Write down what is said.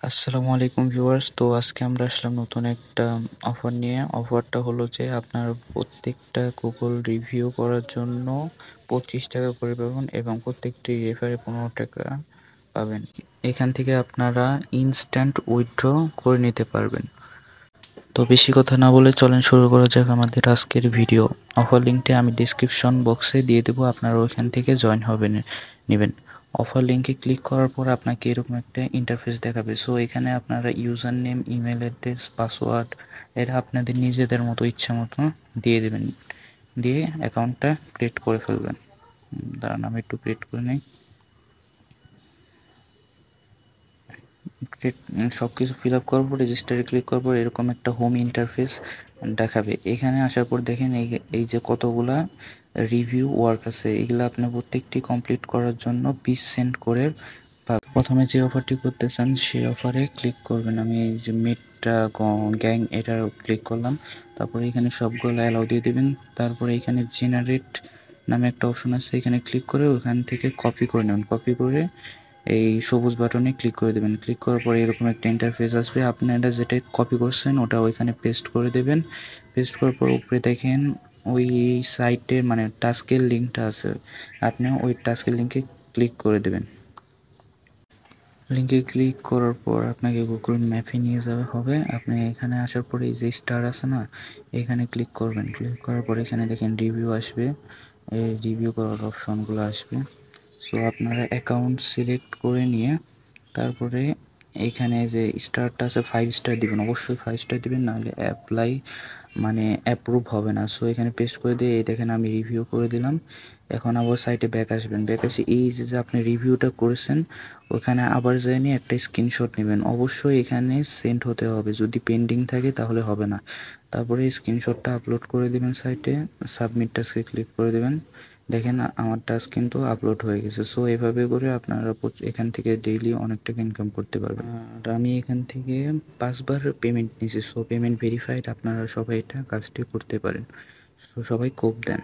আসসালামু আলাইকুম ভিউয়ার্স। তো আজকে আমরা আসলাম নতুন একটা অফার নিয়ে। অফারটা হলো যে আপনার প্রত্যেকটা গুগল রিভিউ করার জন্য ৳25 করে পাবেন এবং প্রত্যেকটি রেফারে ৳15 পাবেন। এখান থেকে আপনারা ইনস্ট্যান্ট উইথড্র করে নিতে পারবেন। তো বেশি কথা না বলে চলেন শুরু করা যাক আমাদের আজকের ভিডিও। অফার লিঙ্কটি আমি ডিসক্রিপশন বক্সে দিয়ে দেবো, আপনারা ওইখান থেকে জয়েন নেবেন। অফার লিঙ্কে ক্লিক করার পর আপনাকে এরকম একটা ইন্টারফেস দেখাবে। সো এখানে আপনারা user name, email address, password এরা আপনাদের নিজেদের মতো ইচ্ছা মতো দিয়ে দেবেন, দিয়ে অ্যাকাউন্টটা ক্রিয়েট করে ফেলবেন। দাঁড়ান আমি একটু ক্রিয়েট করে নিই। সব কিছু ফিল আপ করার পর রেজিস্টারে ক্লিক করার পর এরকম একটা হোম ইন্টারফেস দেখাবে। এখানে আসার পর দেখেন এই যে কতগুলা রিভিউ ওয়ার্ক আছে, এগুলো আপনার প্রত্যেকটি কমপ্লিট করার জন্য 20 সেন্ট করে পাবেন। প্রথমে যে অফারটি করতে চান সেই অফারে ক্লিক করবেন। আমি এই যে মেট্রা গ্যাং এটার ক্লিক করলাম, তারপরে এখানে সবগুলো অ্যালাউ দিয়ে দেবেন। তারপরে এখানে জেনারেট নামে একটা অপশন আছে, এখানে ক্লিক করে ওখান থেকে কপি করে নেবেন। কপি করে এই সবুজ বাটনে ক্লিক করে দেবেন। ক্লিক করার পরে এরকম একটা ইন্টারফেস আসবে, আপনারা যেটা কপি করছেন ওটা ওইখানে পেস্ট করে দেবেন। পেস্ট করার পর উপরে দেখেন ওই সাইটে মানে টাস্কের লিঙ্কটা আছে, আপনি ওই টাস্কের লিঙ্কে ক্লিক করে দেবেন। লিঙ্কে ক্লিক করার পর আপনাকে গুগল ম্যাপে নিয়ে যাবে হবে। আপনি এখানে আসার পরে এই যে স্টার আছে না, এখানে ক্লিক করবেন। ক্লিক করার পর এখানে দেখেন রিভিউ আসবে, এই রিভিউ করার অপশনগুলো আসবে। সো আপনারা অ্যাকাউন্ট সিলেক্ট করে নিয়ে তারপরে এইখানে যে স্টারটা আছে 5 স্টার দিবেন, অবশ্যই 5 স্টার দিবেন, নাহলে অ্যাপ্লাই মানে অ্যাপ্রুভ হবে না। সো এখানে পেস্ট করে দিয়ে এই দেখেন আমি রিভিউ করে দিলাম। এখন আবার সাইটে ব্যাক আসবেন, ব্যাক এসে এই যে আপনি রিভিউটা করেছেন ওখানে আবার যেয়ে নিয়ে একটা স্ক্রিনশট নেবেন। অবশ্যই এখানে সেন্ড হতে হবে, যদি পেন্ডিং থাকে তাহলে হবে না। তারপরে স্ক্রিনশটটা আপলোড করে দেবেন সাইটে, সাবমিট টাস্কে ক্লিক করে দেবেন। দেখেন আমার টাস্ক কিন্তু আপলোড হয়ে গেছে। সো এভাবে করে আপনারা এখান থেকে ডেইলি অনেক টাকা ইনকাম করতে পারবেন। আর আমি এখান থেকে 5বার পেমেন্ট নিয়েছি। সো পেমেন্ট ভেরিফাইড, আপনারা সবাই এটা কাজটি করতে পারেন। সো সবাই কোপ দেন।